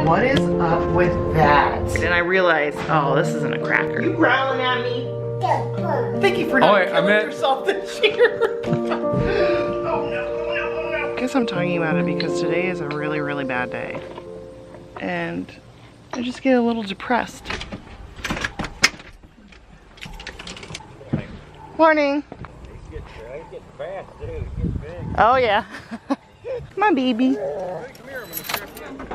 What is up with that? And I realized, oh, this isn't a cracker. You growling at me? Thank you for not killing yourself this year. Oh no. I guess I'm talking about it because today is a really, really bad day. And I just get a little depressed. Morning. He's getting fast too. He's getting big. Oh yeah. My baby. Hey, come here, I'm gonna strap you in.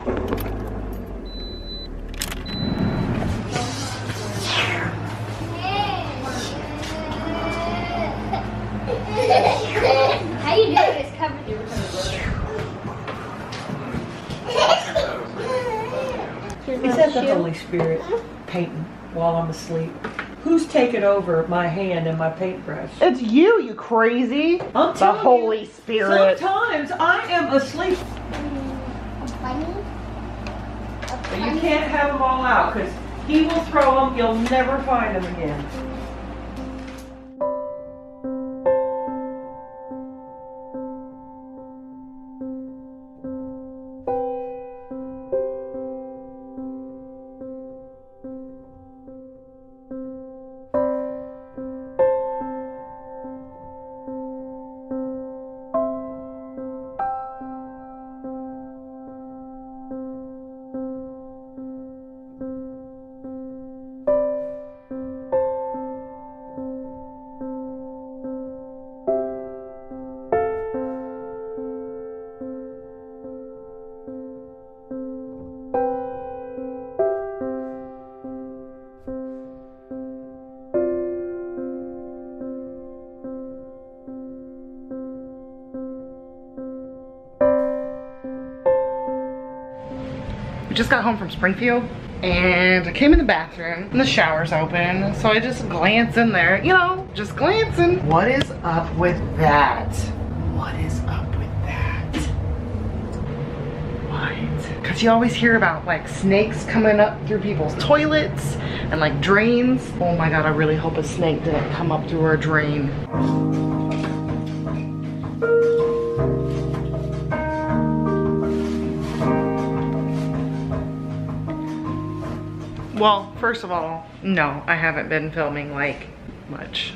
How you doing? It's covered you. Is that the Holy Spirit painting while I'm asleep? Who's taking over my hand and my paintbrush? It's you, you crazy. I'm The telling Holy you, Spirit. sometimes I am asleep. A bunny? But you can't have them all out because he will throw them. You'll never find them again. We just got home from Springfield and I came in the bathroom and the shower's open. So I just glance in there, you know, just glancing. What is up with that? What is up with that? What? Because you always hear about like snakes coming up through people's toilets and like drains. Oh my God, I really hope a snake didn't come up through our drain. Well, first of all, no, I haven't been filming like much.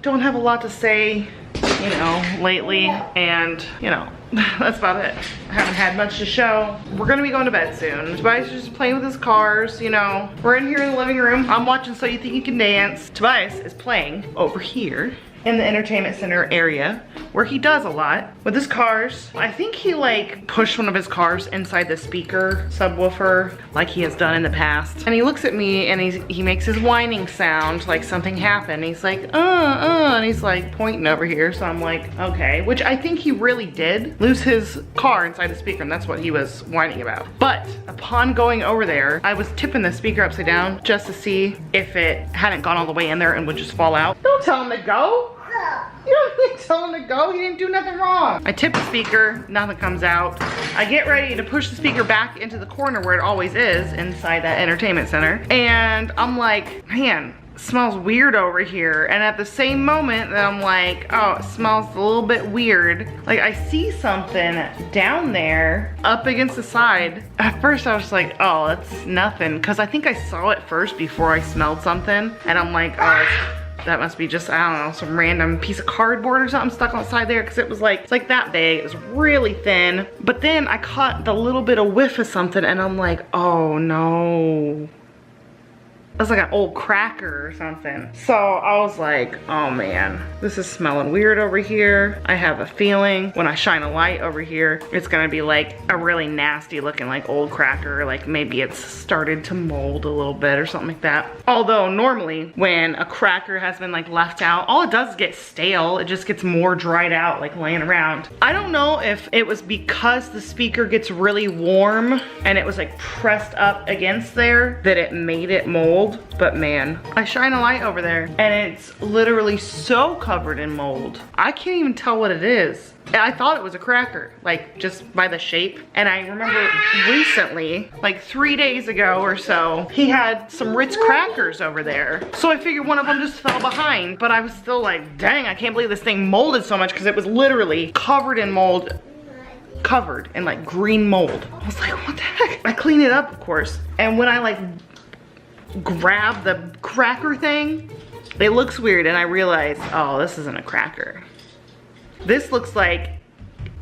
Don't have a lot to say, you know, lately, and you know, that's about it. I haven't had much to show. We're gonna be going to bed soon. Tobias is just playing with his cars, you know. We're in here in the living room. I'm watching So You Think You Can Dance. Tobias is playing over here in the entertainment center area where he does a lot with his cars. I think he like pushed one of his cars inside the speaker subwoofer like he has done in the past. And he looks at me and he makes his whining sound like something happened. He's like, and he's like pointing over here. So I'm like, okay, which I think he really did lose his car inside the speaker and that's what he was whining about. But upon going over there, I was tipping the speaker upside down just to see if it hadn't gone all the way in there and would just fall out. Don't tell him to go. You don't think tell him to go? He didn't do nothing wrong. I tip the speaker, nothing comes out. I get ready to push the speaker back into the corner where it always is inside that entertainment center. And I'm like, man, it smells weird over here. And at the same moment that I'm like, oh, it smells a little bit weird. Like I see something down there up against the side. At first I was like, oh, that's nothing. Cause I think I saw it first before I smelled something. And I'm like, oh, that must be just, I don't know, some random piece of cardboard or something stuck outside there because it was like, it's like that big. It was really thin. But then I caught the little bit of whiff of something and I'm like, oh no. It was like an old cracker or something. So I was like, oh man, this is smelling weird over here. I have a feeling when I shine a light over here, it's gonna be like a really nasty looking like old cracker. Like maybe it's started to mold a little bit or something like that. Although normally when a cracker has been like left out, all it does is get stale. It just gets more dried out like laying around. I don't know if it was because the speaker gets really warm and it was like pressed up against there that it made it mold. But man, I shine a light over there and it's literally so covered in mold. I can't even tell what it is. I thought it was a cracker, like just by the shape. And I remember recently, like 3 days ago or so, he had some Ritz crackers over there. So I figured one of them just fell behind, but I was still like, dang, I can't believe this thing molded so much because it was literally covered in mold covered in like green mold. I was like, what the heck? I clean it up, of course. And when I like grab the cracker thing, it looks weird and I realize, oh, this isn't a cracker. This looks like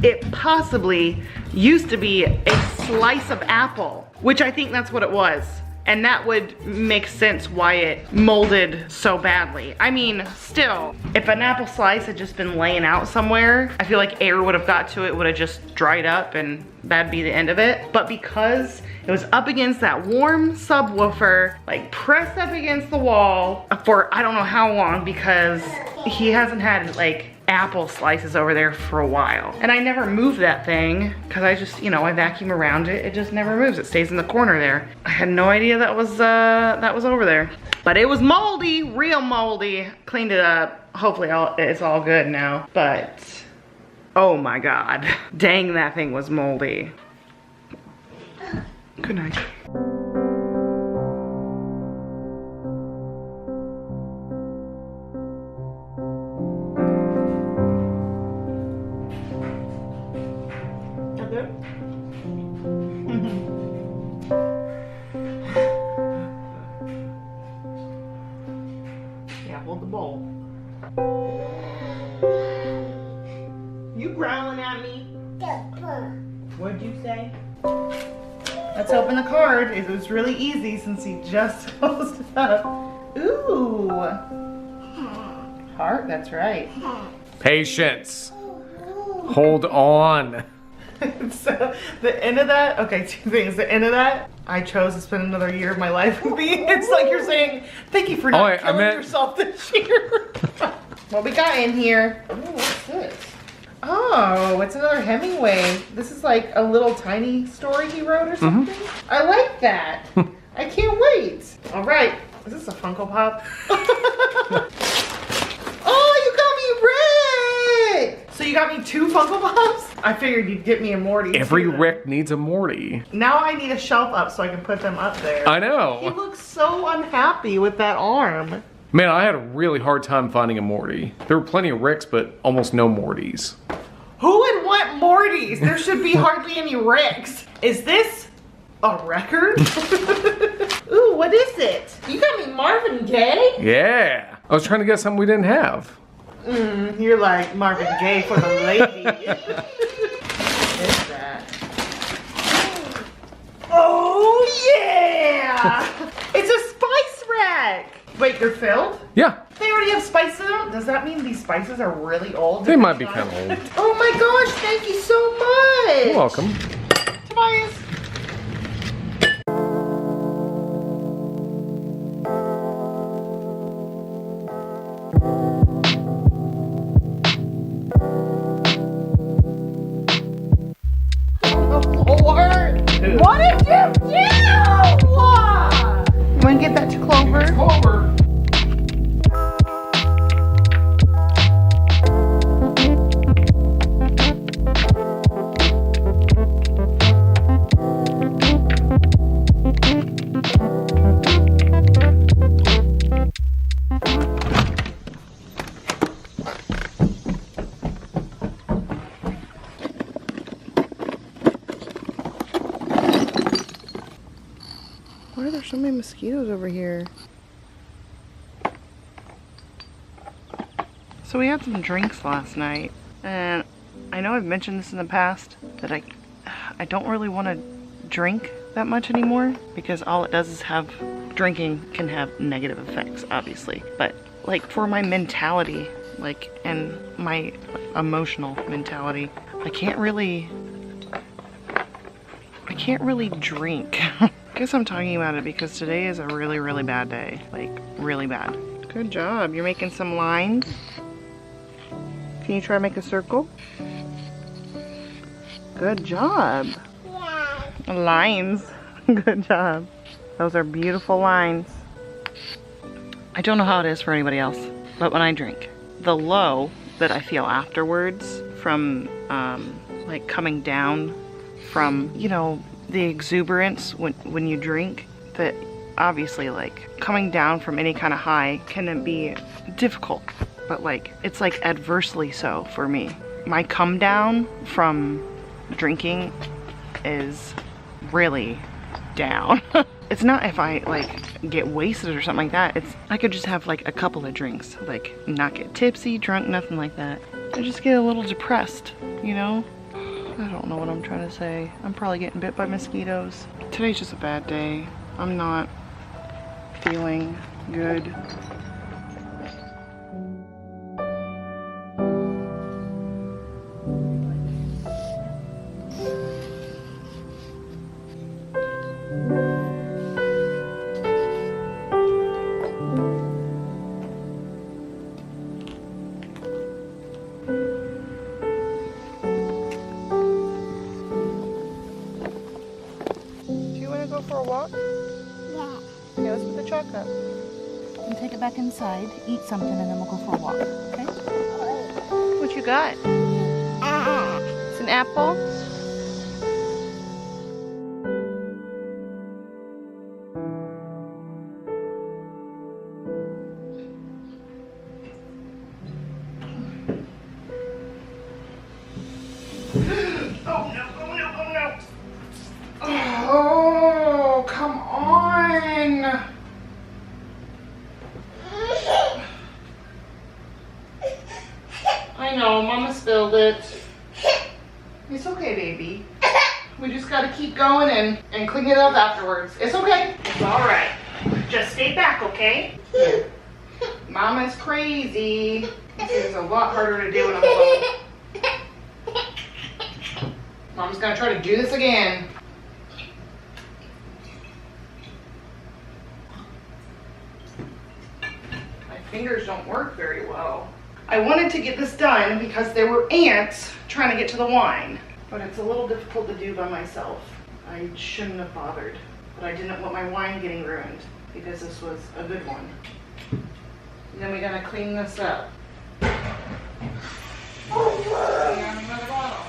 it possibly used to be a slice of apple, which I think that's what it was. And that would make sense why it molded so badly. I mean, still, if an apple slice had just been laying out somewhere, I feel like air would have got to it, would have just dried up and that'd be the end of it. But because it was up against that warm subwoofer, like pressed up against the wall for I don't know how long, because he hasn't had like apple slices over there for a while. And I never move that thing because I just, you know, I vacuum around it. It just never moves. It stays in the corner there. I had no idea that was over there. But it was moldy, real moldy. Cleaned it up. Hopefully it's all good now. But, oh my God. Dang, that thing was moldy. Good night. Yeah, hold the bowl. You growling at me? What'd you say? Let's open the card. It was really easy since he just closed it up. Ooh. Heart, that's right. Patience. Hold on. So the end of that, okay, two things. The end of that, I chose to spend another year of my life with me. It's like you're saying, thank you for not killing yourself this year. What we got in here? Oh, what's this? Oh, it's another Hemingway. This is like a little tiny story he wrote or something. I like that. I can't wait. All right, is this a Funko Pop? Oh, you got me Rick! So you got me 2 Funko Pops? I figured you'd get me a Morty. Every too, Rick needs a Morty. Now I need a shelf up so I can put them up there. I know. He looks so unhappy with that arm. Man, I had a really hard time finding a Morty. There were plenty of Ricks, but almost no Mortys. Who would want Mortys? There should be hardly any Ricks. Is this a record? Ooh, what is it? You got me Marvin Gaye? Yeah. I was trying to get something we didn't have. You're like Marvin Gaye for the lady. What is that? Oh yeah! It's a spice rack! Wait, they're filled? Yeah. They already have spices in them? Does that mean these spices are really old? They might be kind of old. Oh my gosh, thank you so much! You're welcome. Tobias. What did you do? You want to get that to Clover? Clover. Why are there so many mosquitoes over here? So we had some drinks last night, and I know I've mentioned this in the past, that I don't really want to drink that much anymore, because all it does is drinking can have negative effects, obviously. But like for my mentality, like, and my emotional mentality, I can't really drink. I guess I'm talking about it because today is a really, really bad day. Like, really bad. Good job. You're making some lines. Can you try to make a circle? Good job. Yeah. Lines. Good job. Those are beautiful lines. I don't know how it is for anybody else, but when I drink, the low that I feel afterwards from, like coming down from, you know, the exuberance when you drink, that obviously like coming down from any kind of high can be difficult, but like it's like adversely so for me. My come down from drinking is really down. It's not if I like get wasted or something like that. It's I could just have like a couple of drinks, like not get tipsy, drunk, nothing like that. I just get a little depressed, you know? I don't know what I'm trying to say. I'm probably getting bit by mosquitoes. Today's just a bad day. I'm not feeling good. For a walk? Yeah. Yeah, let's put the chalk up. And take it back inside, eat something, and then we'll go for a walk, okay? What you got? It's an apple? Oh no, oh no, oh no. Oh, come on. I know, Mama spilled it. It's okay, baby. We just gotta keep going and clean it up afterwards. It's okay. It's all right. Just stay back, okay? Here. Mama's crazy. This is a lot harder to do when I'm alone. Mom's gonna try to do this again. My fingers don't work very well. I wanted to get this done because there were ants trying to get to the wine, but it's a little difficult to do by myself. I shouldn't have bothered, but I didn't want my wine getting ruined because this was a good one. And then we gotta clean this up. Another bottle.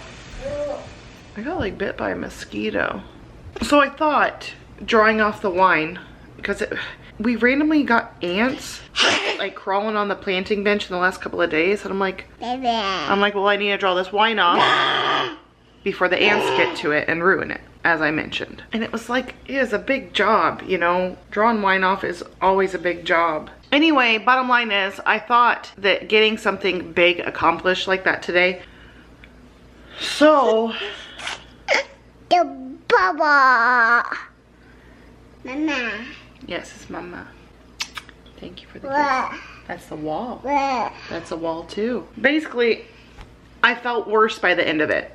I got like bit by a mosquito. So I thought drying off the wine, because we randomly got ants like crawling on the planting bench in the last couple of days, and I'm like, well, I need to draw this wine off before the ants get to it and ruin it, as I mentioned. And it was like, it is a big job, you know? Drawing wine off is always a big job. Anyway, bottom line is, I thought that getting something big accomplished like that today. So The bubble. Mama. yes, it's Mama. Thank you for the gift. That's the wall. That's a wall too. Basically, I felt worse by the end of it.